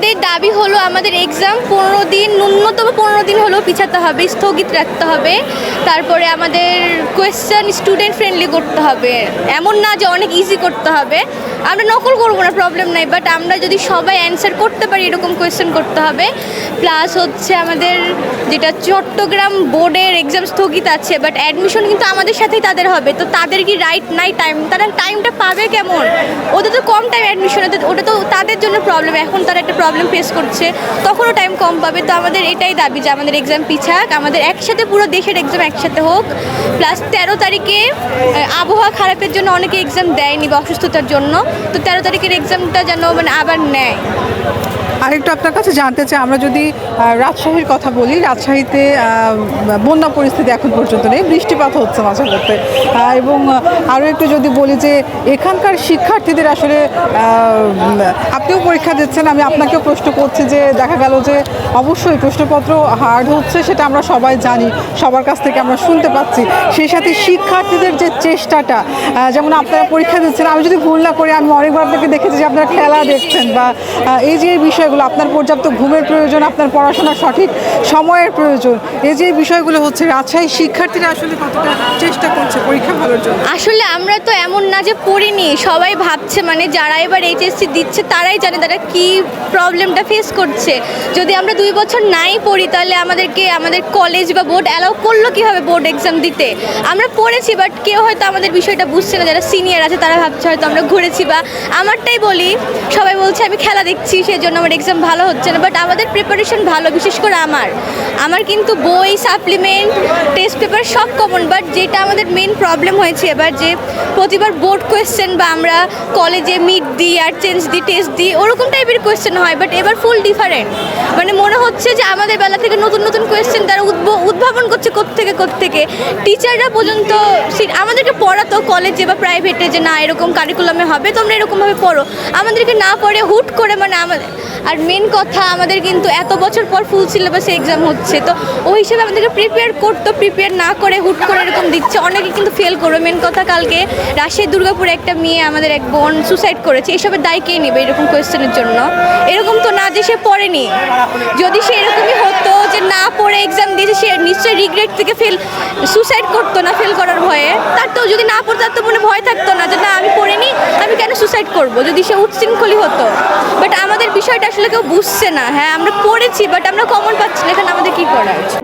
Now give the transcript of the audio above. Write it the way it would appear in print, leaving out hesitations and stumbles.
আমাদের দাবি হলো আমাদের এক্সাম 15 দিন, ন্যূনতম 15 দিন হলেও পিছাতে হবে, স্থগিত রাখতে হবে। তারপরে আমাদের কোয়েশ্চেন স্টুডেন্ট ফ্রেন্ডলি করতে হবে, এমন না যে অনেক ইজি করতে হবে। আমরা নকল করবো না, প্রবলেম নাই, বাট আমরা যদি সবাই অ্যান্সার করতে পারি এরকম কোয়েশ্চেন করতে হবে। প্লাস হচ্ছে আমাদের যেটা চট্টগ্রাম বোর্ডের এক্সাম স্থগিত আছে, বাট অ্যাডমিশন কিন্তু আমাদের সাথেই তাদের হবে। তো তাদের কি রাইট নাই টাইম? তারা টাইমটা পাবে কেমন? ওদের তো কম টাইম অ্যাডমিশন, ওটা তো তাদের জন্য প্রবলেম। এখন তারা একটা প্রবলেম ফেস করছে, তখনও টাইম কম পাবে। তো আমাদের এটাই দাবি যে আমাদের এক্সাম পিছাক, আমাদের একসাথে পুরো দেশের এক্সাম একসাথে হোক। প্লাস 13 তারিখে আবহাওয়া খারাপের জন্য অনেকে এক্সাম দেয়নি বা অসুস্থতার জন্য, তো 13 তারিখের এক্সামটা যেন মানে আবার নেয়। আরেকটু আপনার কাছে জানতে চাই, আমরা যদি রাজশাহীর কথা বলি, রাজশাহীতে বন্যা পরিস্থিতি এখন পর্যন্ত নেই, বৃষ্টিপাত হচ্ছে মাঝে মধ্যে। এবং আরও একটু যদি বলি যে এখানকার শিক্ষার্থীদের আসলে আপনিও পরীক্ষা দিচ্ছেন, আমি আপনাকেও প্রশ্ন করছি যে দেখা গেল যে অবশ্যই প্রশ্নপত্র হার্ড হচ্ছে, সেটা আমরা সবাই জানি, সবার কাছ থেকে আমরা শুনতে পাচ্ছি। সেই সাথে শিক্ষার্থীদের যে চেষ্টাটা, যেমন আপনারা পরীক্ষা দিচ্ছেন, আমি যদি ভুল না করি, আমি অনেকবার আপনাকে দেখেছি যে আপনারা খেলা দেখছেন বা এই যে বিষয়গুলো, আপনার পর্যাপ্ত ঘুমের প্রয়োজন, আপনার পড়াশোনার সঠিক সময়ের প্রয়োজন, এই যে বিষয়গুলো হচ্ছে, রাজশাহী শিক্ষার্থীরা আসলে কতটা চেষ্টা করছে পরীক্ষা ভালোর জন্য? আসলে আমরা তো এমন না যে পড়িনি, সবাই ভাবছে মানে যারা এবার এইচএসসি দিচ্ছে তারাই জানে তারা কি প্রবলেমটা ফেস করছে। যদি আমরা 2 বছর নাই পড়ি তাহলে আমাদেরকে আমাদের কলেজ বা বোর্ড অ্যালাউ করলো কীভাবে বোর্ড এক্সাম দিতে? আমরা পড়েছি, বাট কেউ হয়তো আমাদের বিষয়টা বুঝছে না, যারা সিনিয়র আছে তারা ভাবছে হয়তো আমরা ঘুরেছি। বা আমারটাই বলি, সবাই বলছে আমি খেলা দেখছি সেই জন্য আমার এক্সাম ভালো হচ্ছে না, বাট আমাদের প্রিপারেশন ভালো। বিশেষ করে আমার কিন্তু বই, সাপ্লিমেন্ট, টেস্ট পেপার সব কমন। বাট যেটা আমাদের মেন প্রবলেম হয়েছে এবার, যে প্রতিবার বোর্ড কোয়েশ্চেন বা আমরা কলেজে মিড দিই আর চেঞ্জ দিই, টেস্ট দিই, ওরকম টাইপের কোয়েশ্চেন হয়। বাট এবার ফুল ডিফারেন্ট, মানে মনে হচ্ছে যে আমাদের বেলা থেকে নতুন নতুন কোয়েশ্চেন তারা উদ্ভাবন করছে কোত্থেকে। টিচাররা পর্যন্ত আমাদেরকে পড়াতো কলেজে বা প্রাইভেটে যে না এরকম কারিকুলামে হবে, তোমরা এরকমভাবে পড়ো, আমাদেরকে না পড়ে হুট করে মানে আমাদের। আর মেন কথা, আমাদের কিন্তু এত বছর পর ফুল সিলেবাসে এক্সাম হচ্ছে, তো ওই হিসেবে আমাদেরকে প্রিপেয়ার না করে হুট করে এরকম দিচ্ছে, অনেকে কিন্তু ফেল করবে। মেন কথা, কালকে রাজশাহী দুর্গাপুরে একটা মেয়ে, আমাদের এক বোন সুসাইড করেছে। এসবের দায় কে নেবে এরকম কোয়েশ্চেনের জন্য? এরকম তো না যে সে পড়েনি। যদি সে এরকমই হতো যে না পড়ে এক্সাম দিয়েছে, সে নিশ্চয়ই রিগ্রেট থেকে সুসাইড করতো না ফেল করার ভয়ে। তার তো যদি না পড়তো তার তো মনে ভয় থাকতো না যে না আমি পড়িনি, আমি কেন সুসাইড করবো, যদি সে উচ্ছৃঙ্খলই হতো। বাট আমাদের বিষয়টা আসলে কেউ বুঝছে না। হ্যাঁ আমরা পড়েছি, বাট আমরা কমন পাচ্ছি না, এখানে আমাদের কী করা উচিত?